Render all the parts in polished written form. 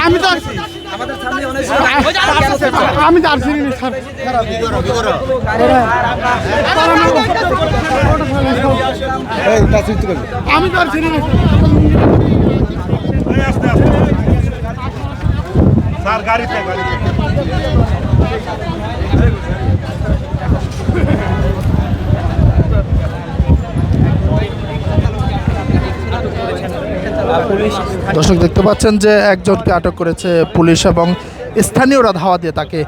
আমি জানছি আমি স্যার গাড়িতে দর্শক দেখতে পাচ্ছেন যে একজনকে আটক করেছে পুলিশ এবং স্থানীয়রা ধাওয়া দিয়ে তাকে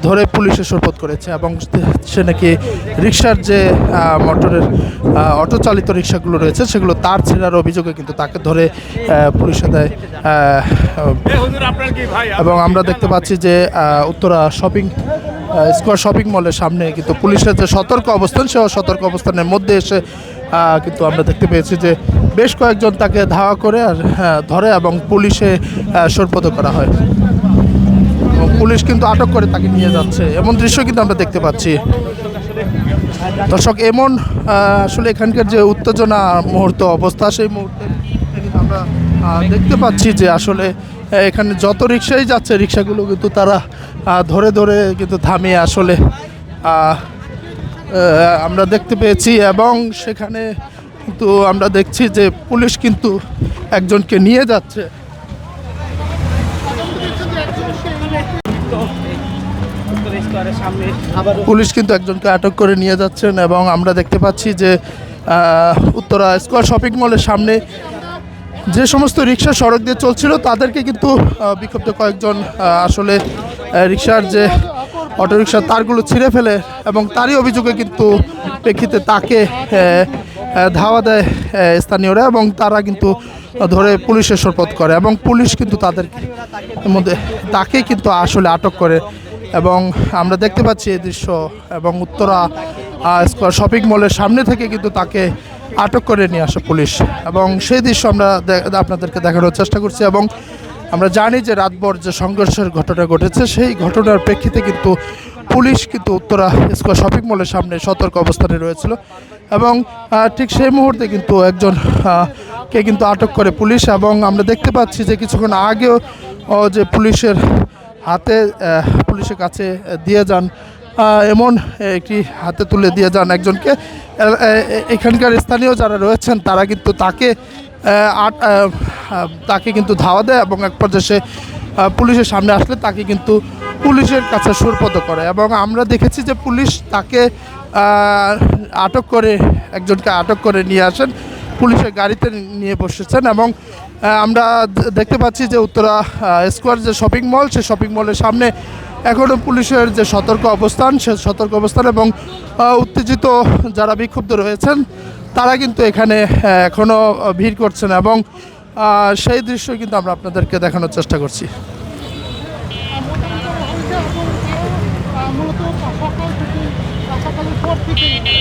ধরে পুলিশে সোপর্দ করেছে এবং সে নাকি রিক্সার যে মোটরের অটো চালিত রিক্সাগুলো রয়েছে সেগুলো তার ছেঁড়ার অভিযোগে কিন্তু তাকে ধরে পুলিশে দেয়। এবং আমরা দেখতে পাচ্ছি যে উত্তরা স্কয়ার শপিং মলের সামনে কিন্তু পুলিশের যে সতর্ক অবস্থান সে সতর্ক অবস্থানের মধ্যে এসে কিন্তু আমরা দেখতে পেয়েছি যে বেশ কয়েকজন তাকে ধাওয়া করে আর ধরে এবং পুলিশে সোপর্দ করা হয়। পুলিশ কিন্তু আটক করে তাকে নিয়ে যাচ্ছে এমন দৃশ্য কিন্তু আমরা দেখতে পাচ্ছি। দর্শক এমন আসলে এখানকার যে উত্তেজনা মুহূর্ত অবস্থা সেই মুহূর্তে কিন্তু আমরা দেখতে পাচ্ছি যে আসলে এখানে যত রিক্সাই যাচ্ছে রিক্সাগুলো কিন্তু তারা ধরে ধরে কিন্তু থামিয়ে আসলে আমরা দেখতে পেয়েছি এবং সেখানে কিন্তু আমরা দেখছি যে পুলিশ কিন্তু একজনকে নিয়ে যাচ্ছে। পুলিশ কিন্তু একজনকে আটক করে নিয়ে যাচ্ছেন এবং আমরা দেখতে পাচ্ছি যে উত্তরা স্কয়ার শপিং মলের সামনে যে সমস্ত রিক্সা সড়ক দিয়ে চলছিল তাদেরকে কিন্তু বিক্ষুব্ধ কয়েকজন আসলে রিক্সার যে অটোরিকশার তারগুলো ছিঁড়ে ফেলে এবং তারই অভিযোগে কিন্তু প্রেক্ষিতে তাকে ধাওয়া দেয় স্থানীয়রা এবং তারা কিন্তু ধরে পুলিশে সোপর্দ করে এবং পুলিশ কিন্তু তাদের মধ্যে তাকে কিন্তু আসলে আটক করে এবং আমরা দেখতে পাচ্ছি এই দৃশ্য এবং উত্তরা স্কয়ার শপিং মলের সামনে থেকে কিন্তু তাকে আটক করে নিয়ে আসে পুলিশ এবং সেই দৃশ্য আমরা আপনাদেরকে দেখানোর চেষ্টা করছি এবং আমরা জানি যে রাতভর যে সংঘর্ষের ঘটনা ঘটেছে সেই ঘটনার প্রেক্ষিতে কিন্তু পুলিশ কিন্তু উত্তরা স্কয়ার শপিং মলের সামনে সতর্ক অবস্থানে রয়েছিল এবং ঠিক সেই মুহূর্তে কিন্তু একজন কে কিন্তু আটক করে পুলিশ এবং আমরা দেখতে পাচ্ছি যে কিছুক্ষণ আগেও যে পুলিশের হাতে পুলিশের কাছে দিয়ে যান এমন একটি হাতে তুলে দিয়ে যান একজনকে। এখানকার স্থানীয় যারা রয়েছেন তারা কিন্তু তাকে কিন্তু ধাওয়া দেয় এবং এক পর্যায়ে পুলিশের সামনে আসলে তাকে কিন্তু পুলিশের কাছে সোপর্দ করে এবং আমরা দেখেছি যে পুলিশ তাকে একজনকে আটক করে নিয়ে আসেন পুলিশের গাড়িতে নিয়ে বসেছেন এবং আমরা দেখতে পাচ্ছি যে উত্তরা স্কয়ার যে শপিং মল সেই শপিং মলের সামনে এখনও পুলিশের যে সতর্ক অবস্থান এবং উত্তেজিত যারা বিক্ষুব্ধ রয়েছেন তারা কিন্তু এখানে এখনও ভিড় করছেন এবং সেই দৃশ্য কিন্তু আমরা আপনাদেরকে দেখানোর চেষ্টা করছি। মূলত সকাল থেকে